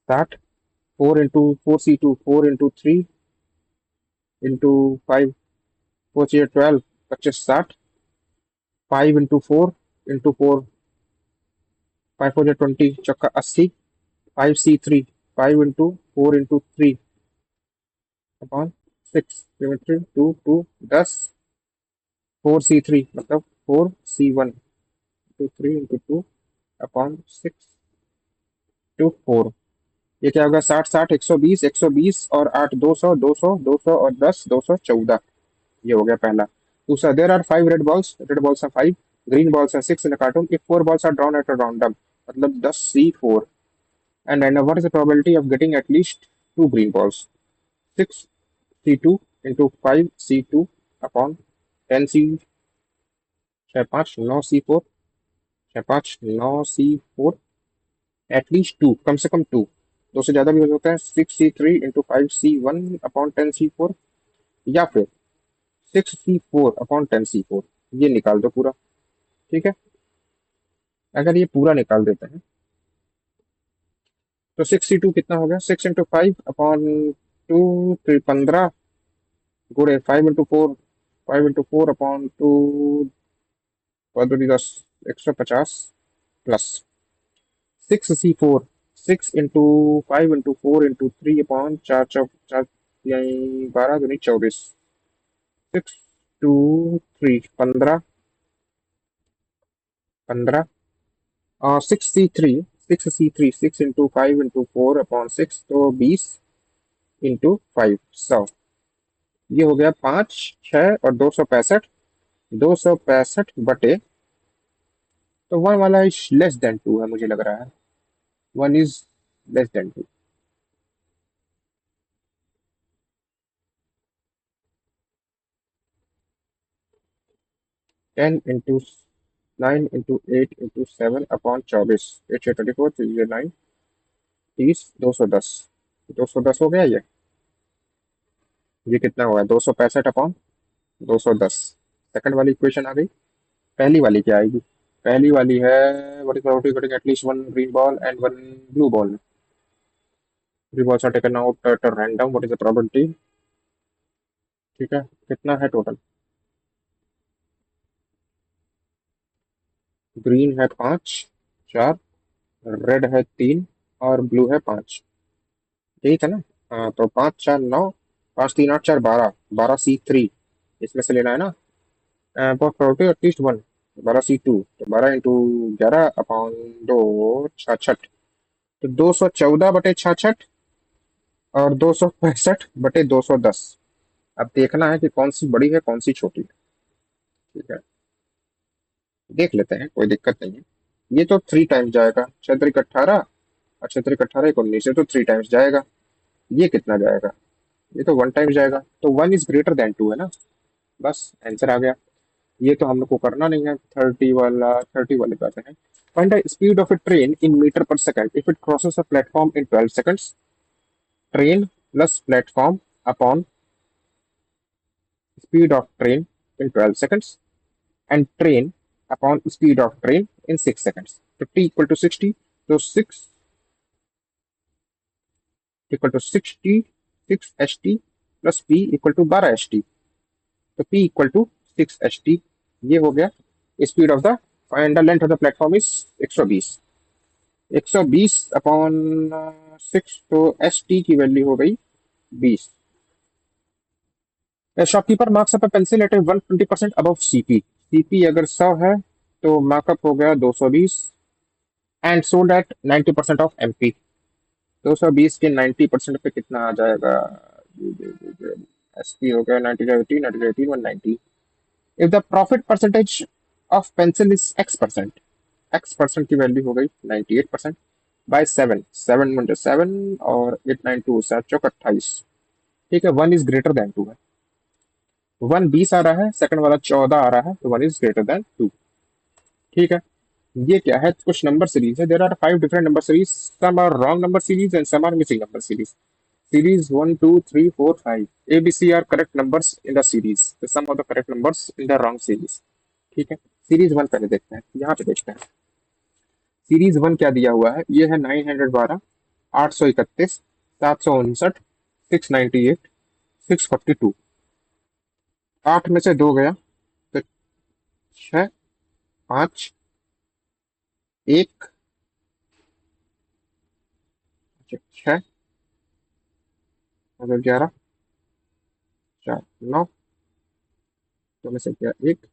60, 4 into 4C2, 4 into 3 into 5, 4 6 12, 25 60, 5 into 4 into 4, 5 4 20, चौका 80, 5C3, 5 into 4 into 3 upon 6, 2 2 10, 4C3 मतलब 4C1 into 3 into 2 upon 6 to 4। ये क्या होगा? 60 60, 120, 120 और 8, 200, 200, 200 और 10, 214। ये हो गया पहला। दूसरा, there are five red balls है फाइव, ग्रीन बॉल्स है six in a carton, if four balls are drawn at a random, मतलब 10C4, and what is the probability of getting at least two green balls? 6C2 into 5C2 upon 10C, 6 5 9C4, 6 5 9C4, at least two, कम से कम to, दो से ज्यादा भी हो सकता है। 6C3 into 5C1 upon 10C4, या फिर 6C4 अपॉन 10C4, ये निकाल दो पूरा। ठीक है। अगर ये पूरा निकाल देते हैं तो 6C2 कितना हो गया? 6 into 5 अपॉन 2, 15, गुणे 5 into 4, 5 into 4 upon 2, 150, plus 6C4, 6 into 5 into 4 into 3 upon 4 4 4, यानी 12 दूनी 24, 6 2 3, 15, 15 और 6C3, 6 into 5 into 4 अपॉन 6, तो 20 into 5, 100। ये हो गया 5 6 और 265, 265 बटे, तो वन वाला इज लेस देन टू है मुझे लग रहा है, one is less than two. 10 into 9 into 8 into 7 upon 24, 8 6 24, 9, 30, 210, 210 हो गया ये कितना हुआ? 265 अपॉन 210। सेकंड वाली इक्वेशन आ गई। पहली वाली क्या आएगी? पहली वाली है, what is probability getting at least one green ball and one blue ball? Three balls are taken out at random, what is the probability? ठीक है। कितना है टोटल? ग्रीन है 5, 4, रेड है 3 और ब्लू है 5। यही था ना? हाँ, तो 5 4 9, 5 3 8 4, 12, 12C3 इसमें से लेना है ना। बहुत प्रोबेबिलिटी एटलीस्ट वन, 12C2, तो 12 into 11 अपॉन 2, 66, तो 214 बटे 66 और 265 बटे 210। अब देखना है कि कौन सी बड़ी है कौन सी छोटी है। ठीक है। देख लेते हैं, कोई दिक्कत नहीं है। ये तो 3 टाइम्स जाएगा, 6 3 18, और 6 3 18 19, तो 3 टाइम्स जाएगा। ये कितना जाएगा? ये तो 1 टाइम जाएगा, तो one is greater than two है ना। बस आंसर आ गया। ये तो हम लोग को करना नहीं है। 30 वाले पे आते हैं। Find the speed of a train in metre per second if it crosses a platform in 12 seconds। Train plus platform upon speed of train in 12 seconds and train upon speed of train in 6 seconds. So t equal to 60. So 6 equal to 60, 6 ht plus p equal to 12 ht. तो p equal to 6 ht ये हो गया speed of the end the length of the platform is 120 120 upon 6 तो S T की value हो गई 20. Shopkeeper marks up pencil at 120% above CP. CP अगर 100 है तो मार्कअप हो गया 220 and sold at 90% of MP. 220 के 90% पे कितना आ जाएगा? एसपी हो गया 90 90 190. If the profit percentage of pencil is x%, x% की वैल्यू हो गई 98% बाय 7 7 इंटू 7 और 892 7 चौक 28. ठीक है, 1 इज ग्रेटर देन 2 है. 1 20 आ रहा है, सेकंड वाला 14 आ रहा है, तो 1 इज ग्रेटर देन 2. ठीक है. ये क्या है? कुछ नंबर सीरीज है. There are 5 different number series. Some are wrong number series and some are missing number series. Series 1, 2, 3, 4, 5. A, B, C are correct numbers in the series. The sum of the correct numbers in the wrong series. ठीक है. Series one पहले देखते हैं, यहाँ पे देखते हैं. Series one क्या दिया हुआ है? ये है 912, 831, 759, 698, 642. 8 में से 2 गया तो 6, 5, 1, 6 और 11, 4, 9. तो में से गया 1,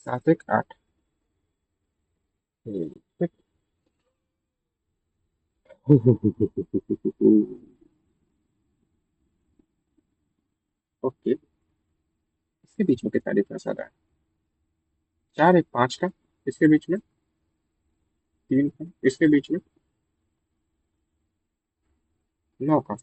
7, 1, 8. ओके. इसके बीच में कितना डिफरेंस आ रहा है? 4 1 5 का. इसके बीच में 3 का. इसके बीच में 9 का.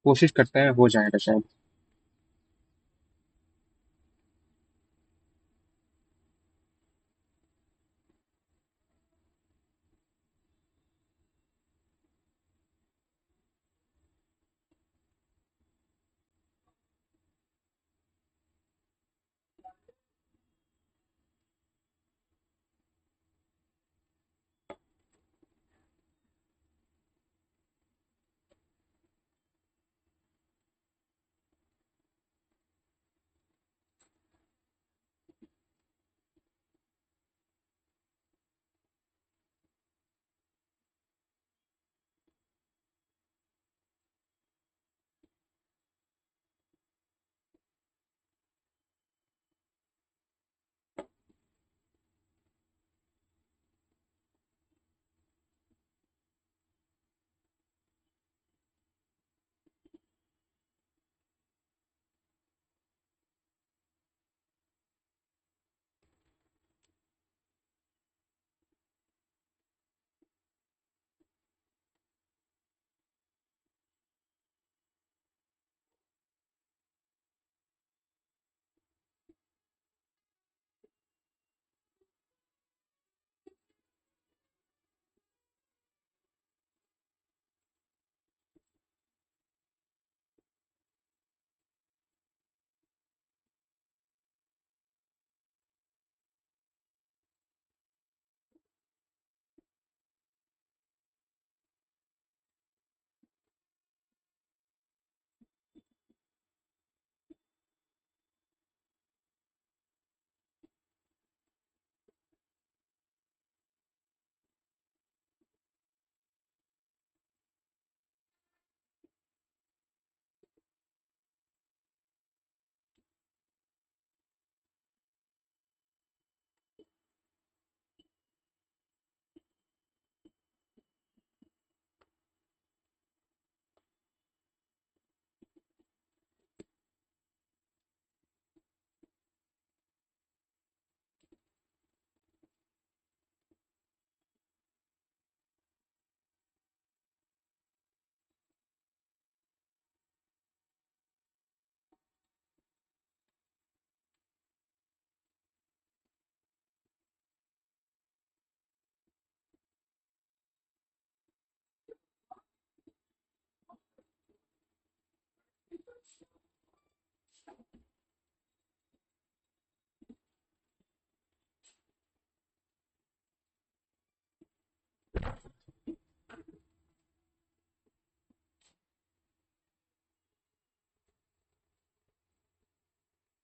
कोशिश करते हैं, हो जाएगा शायद.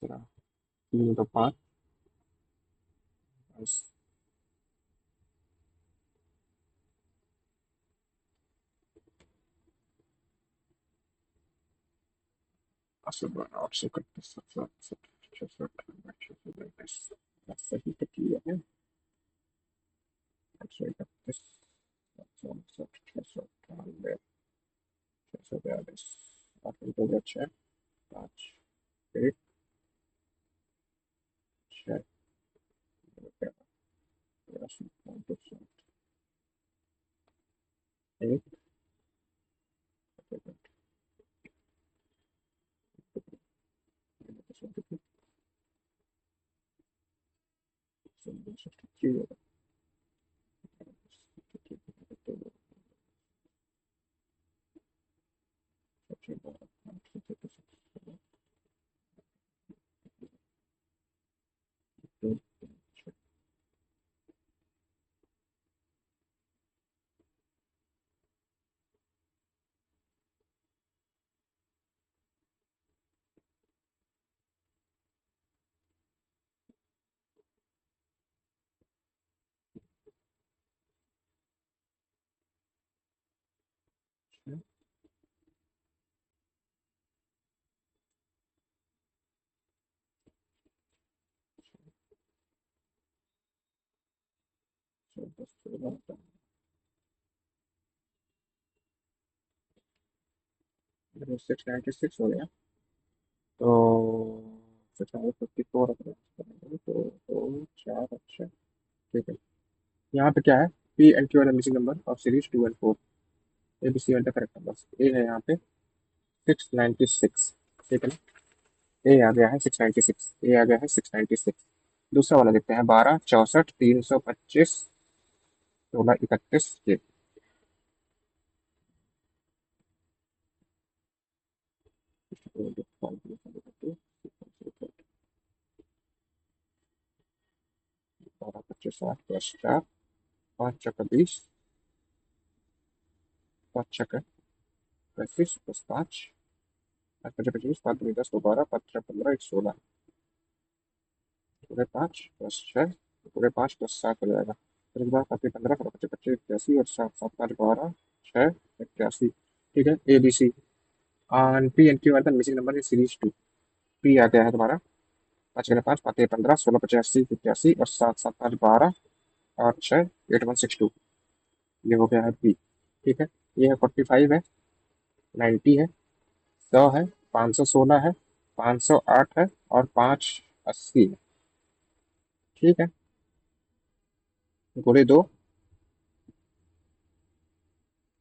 तीन तो पाँच, आठ सौ इकतीस, सात सौ अड़सठ, छः सौ अट्ठानवे, छः सौ बयालीस, सही तो किया है। आठ सौ इकतीस, सात सौ अड़सठ, छः सौ अट्ठानवे, छः सौ बयालीस, आठ दो बजे छः, पाँच, एक, छः, बयासी, पैंतीस, एक, सिक्स नाइन्टी सिक्स हो गया। तो सिक्स हंड्रेड फिफ्टी फोर तो चार, अच्छा, ठीक है। यहाँ पे क्या है? P and Q are missing number of series two and four, A B C are the correct number. A है यहाँ पे 696, ठीक है ना? ए आ गया है 696, ए आ गया है 696। दूसरा वाला देखते हैं, 12, 64, 325, 16, 31, ये। बारह पच्चीस साठ प्लस चार, पाँच चक्कर 20, पाँच चक्कर 35 प्लस पाँच, पाँच पचास पच्चीस, पाँच दूनी 10, 12, पाँच छः 15, एक 16, पूरे पाँच प्लस छः, पूरे पाँच प्लस सात हो जाएगा। फिर एक बार पाँच 15, पंद्रह पच्चीस पच्चीस इक्यासी, और सात सात पाँच 12, छः, इक्यासी। ठीक है, A B C on P and Q are the missing number in series two. P आ गया है तुम्हारा पाँच छः पाँच, पाँच 15, 16, 85, इक्यासी, और सात सात पाँच 12, और छः 8162। ये हो गया है पी। ठीक है, ये है 45 है, 90 है, 100 है, 516 है, 508 है, और 580 है। ठीक है, गुणे दो,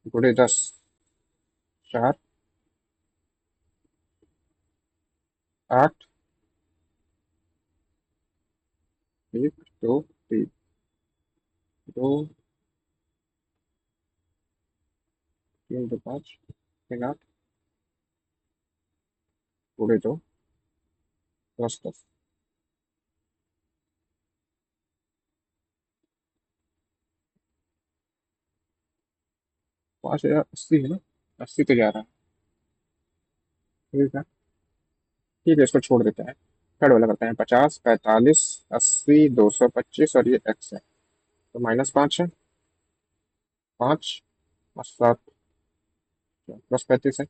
गुणे 10, चार, आठ, एक, दो, तीन, दो, तीन दो पाँच, तीन आठ, गुणे दो, 10 10। 5,080 है ना? 80 तो जा रहा है। ठीक है, ठीक है, इसको छोड़ देते हैं। थर्ड वाला करते हैं, 50, 45, 80, 225, और ये एक्स है। तो -5 है, 5 और 7 +35 है।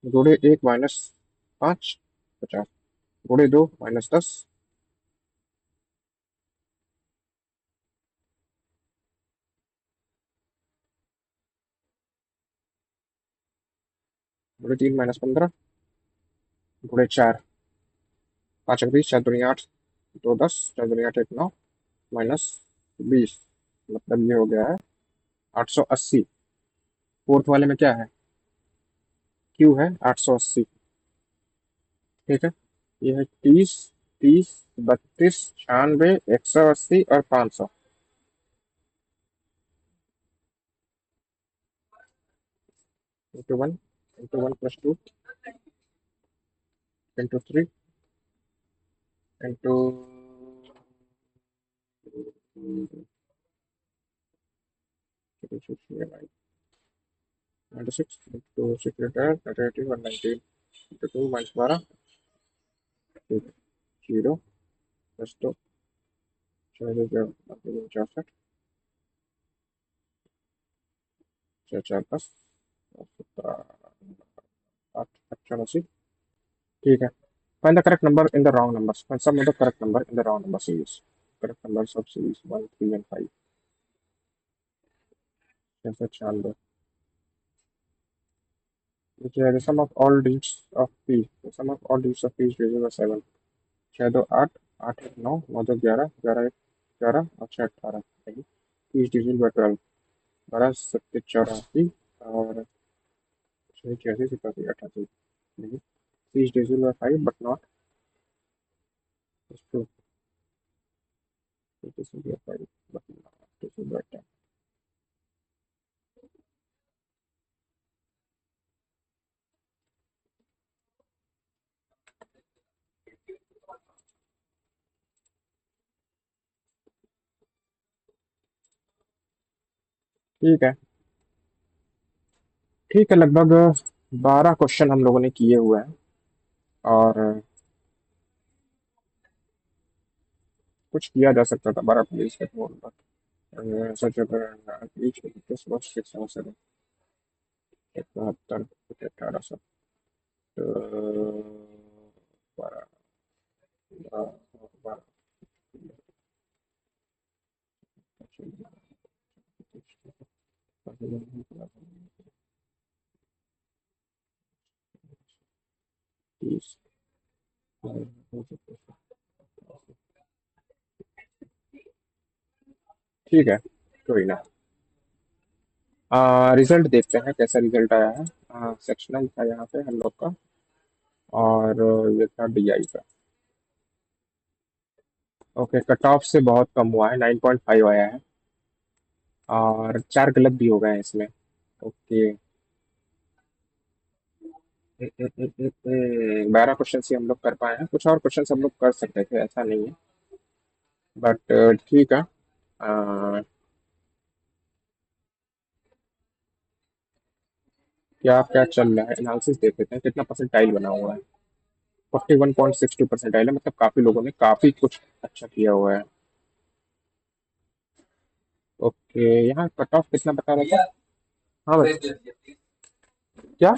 गुणे एक -5, 50, गुणे दो -10, गुणे तीन -15, गुणे चार, पाँच 20, चार दूनी 8, दो 10, चार दूनी 8, एक 9, -20। मतलब ये हो गया है 880। फोर्थ वाले में क्या है? क्यू है 880। ठीक है, ये है 30, 30, 32, 96, 180, और 500। × 1, × 1 + 2, × 3, into, 96 to 119 into 2 minus 12 zero plus 2 64 चार चार दस 8 ठीक है. Find the correct number in the wrong numbers. Find some of the correct number in the wrong number series. Correct numbers of series 1, 3, and 5. जैसे चाल दो. Which है the sum of all digits of p. The sum of all digits of p is divided by 7. 6 2 8, 8 1 9, 9 2 11, 11 1 11 और 6 18. p is divided by 12. 12 7 84 और 6 86 87 88. p is divided by 5 but not is 2. It is divided by 5 but not divided by 10. ठीक है. ठीक है, लगभग 12 question हम लोगों ने किए हुए हैं और कुछ किया जा सकता था 12 पुलिस के फोन पर. सच अगर each of this was 6 7 71 1800 12 12 30. ठीक है, कोई ना. रिजल्ट देखते हैं कैसा रिजल्ट आया है. सेक्शनल था यहाँ पे हम लोग का और ये था डीआई का. ओके, कट ऑफ से बहुत कम हुआ है, 9.5 आया है और 4 गलत भी हो गए हैं इसमें. ओके. 12 क्वेश्चन ही हम लोग कर पाए हैं, कुछ और क्वेश्चन हम लोग कर सकते थे, ऐसा नहीं है. बट ठीक है. अ, क्या क्या चल रहा है एनालिसिस देख लेते हैं कितना परसेंटाइल बना हुआ है. 41.62 परसेंटाइल है, मतलब काफी लोगों ने काफी कुछ अच्छा किया हुआ है. ओके, यहाँ कट ऑफ कितना बता रहा था. हाँ भाई. क्या.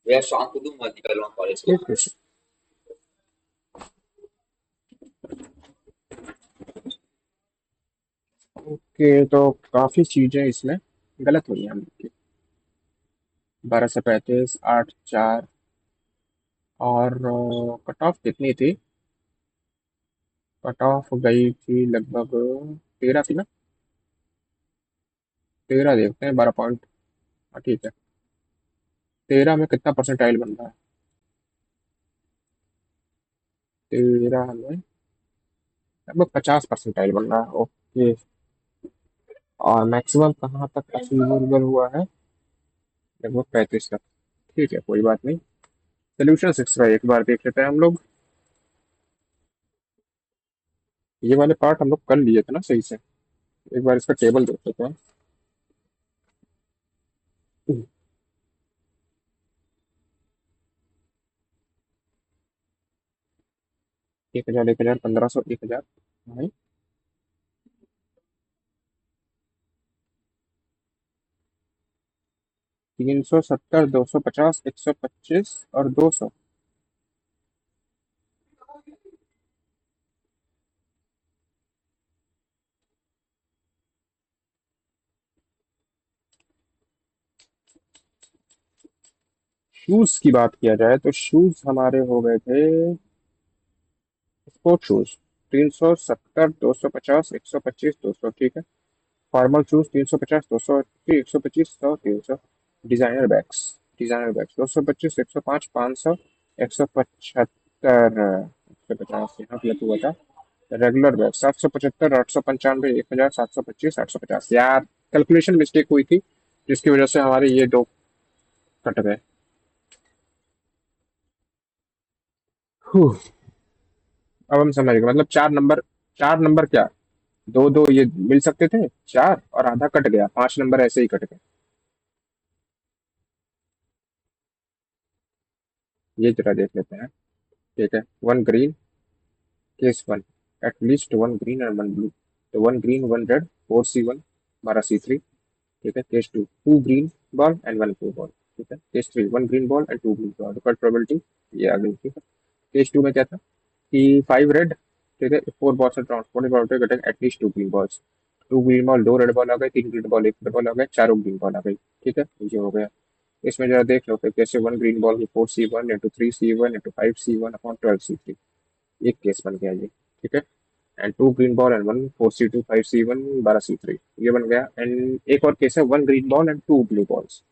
यार शाम को दूंगा, निकल रहा हूँ कॉलेज से. ओके, तो काफी चीजें इसमें गलत हुई हैं हम लोग की. 12 से 35, 8 4 और कट ऑफ कितनी थी. कट ऑफ गई थी लगभग 13 थी ना. 13 देखते हैं 12 पॉइंट. हाँ ठीक है. 13 में कितना परसेंटाइल बन रहा है. 13 में लगभग 50 परसेंटाइल बन रहा है. ओके. और मैक्सिमम कहाँ तक अचीवेबल हुआ है. लगभग 35 तक. ठीक है, कोई बात नहीं. सोल्यूशन 6 का एक बार देख लेते हैं हम लोग. ये वाले पार्ट हम लोग कर लिए थे ना सही से. एक बार इसका टेबल देख लेते हैं. 1000 1000 1500 1000. 370 250 125 और 200. शूज की बात किया जाए तो शूज हमारे हो गए थे स्पोर्ट शूज 370 250 125 200. ठीक है. Formal shoes 350 280 125 100 300. Designer bags. Designer bags 225 105 500 175 150. यहाँ गलत हुआ था. Regular bag 775 895 1000 725 850. यार कैलकुलेशन मिस्टेक हुई थी जिसकी वजह से हमारे ये दो कट गए. अब हम समझ गए, मतलब 4 नंबर चार नंबर क्या, दो दो ये मिल सकते थे, चार और आधा कट गया, पांच नंबर ऐसे ही कट गए। ये जरा देख लेते हैं। ठीक है, one green, case one, at least one green and one blue. तो one green one red, four C one, बारह सी थ्री। ठीक है, case two, two green ball and one blue ball. ठीक है, case three, one green ball and two blue ball, record probability ये आ गई। ठीक है, केस टू में क्या था कि फाइव रेड, ठीक है, four balls and round, forty probability getting at least two green balls. Two green ball, दो रेड बॉल आ गए, तीन ग्रीन बॉल, एक रेड बॉल आ गए, चारों ग्रीन बॉल आ गई। ठीक है, ये हो गया। इसमें जरा देख लो फिर कैसे, वन ग्रीन बॉल की four C one into three C one into five C one upon twelve C three. एक केस बन गया ये। ठीक है, and two green ball and one four C two five C one बारह C three, ये बन गया। एंड एक और केस है, one green ball and two blue balls,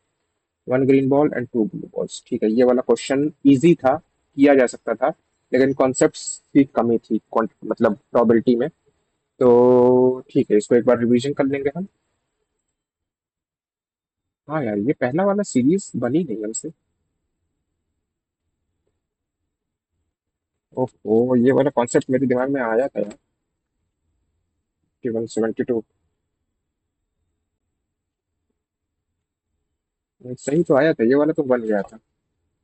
one green ball and two blue balls. ठीक है, ये वाला क्वेश्चन इजी था, किया जा सकता था, लेकिन कॉन्सेप्ट की कमी थी मतलब प्रोबेबिलिटी में। तो ठीक है, इसको एक बार रिवीजन कर लेंगे हम। हाँ यार, ये पहला वाला सीरीज बनी नहीं है हमसे। ओहो, ये वाला कॉन्सेप्ट मेरे दिमाग में आया था यार, कि 172। सही तो आया था, ये वाला तो बन गया था।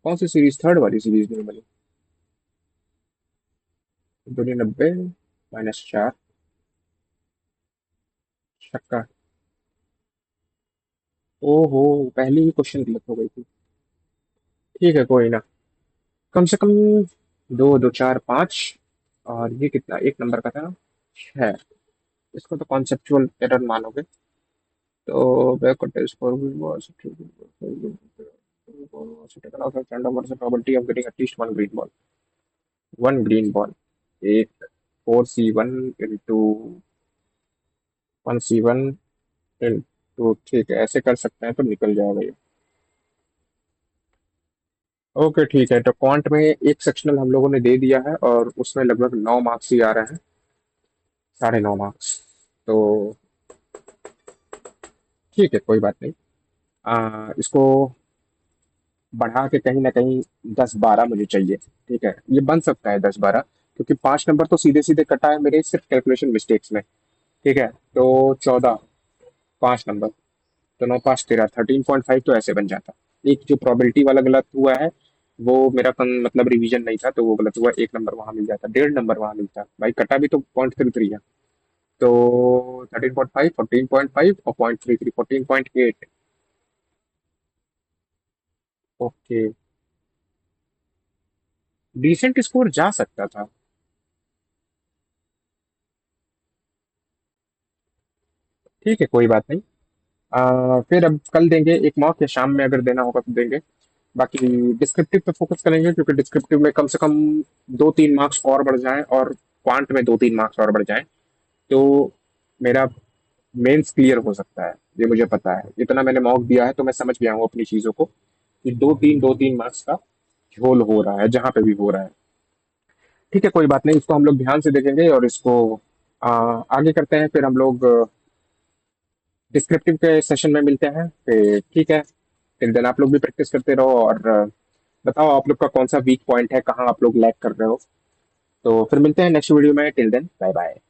कौन सी सीरीज, थर्ड वाली सीरीज नहीं बनी। दूनी नब्बे, माइनस चार, छक्का। ओहो, पहली ही क्वेश्चन गलत हो गई थी। ठीक है, कोई ना। कम से कम दो दो चार पाँच, और ये कितना, एक नंबर का था, छह। इसको तो कॉन्सेप्चुअल एरर मानोगे। तो back score probability of getting at least one green ball, one green ball, एक four C one into one सी वन इंटू, ठीक है ऐसे कर सकते हैं तो निकल जाएगा ये। ओके ठीक है, तो क्वांट में एक सेक्शनल हम लोगों ने दे दिया है और उसमें लगभग 9 मार्क्स ही आ रहे हैं, 9.5 मार्क्स। तो ठीक है, कोई बात नहीं। इसको बढ़ा के कहीं ना कहीं 10-12 मुझे चाहिए। ठीक है, ये बन सकता है 10-12, क्योंकि 5 नंबर तो सीधे सीधे कटा है मेरे सिर्फ कैलकुलेशन मिस्टेक्स में। ठीक है, तो 14, 5 नंबर, तो 9 5 13, 13.5 तो ऐसे बन जाता। एक जो प्रोबेबिलिटी वाला गलत हुआ है, वो मेरा मतलब रिवीजन नहीं था, तो वो गलत हुआ, एक नंबर वहां मिल जाता, डेढ़ नंबर वहां मिलता भाई, कटा भी तो 0.33 है। तो 13.5, 14.5 और 0.33, 14.8। ओके, डिसेंट स्कोर जा सकता था। ठीक है, कोई बात नहीं। फिर अब कल देंगे एक मॉक, या शाम में अगर देना होगा तो देंगे। बाकी डिस्क्रिप्टिव पे फोकस करेंगे, क्योंकि डिस्क्रिप्टिव में कम से कम 2-3 मार्क्स और बढ़ जाएं, और क्वांट में 2-3 मार्क्स और बढ़ जाएं, तो मेरा मेंस क्लियर हो सकता है। ये मुझे पता है, इतना मैंने मॉक दिया है तो मैं समझ गया हूँ अपनी चीजों को, कि 2-3 मार्क्स का झोल हो रहा है जहां पे भी हो रहा है। ठीक है, कोई बात नहीं, इसको हम लोग ध्यान से देखेंगे और इसको आगे करते हैं। फिर हम लोग डिस्क्रिप्टिव के सेशन में मिलते हैं फिर। ठीक है, टिल देन आप लोग भी प्रैक्टिस करते रहो, और बताओ आप लोग का कौन सा वीक पॉइंट है, कहाँ आप लोग लैग कर रहे हो। तो फिर मिलते हैं नेक्स्ट वीडियो में, टिल देन बाय बाय।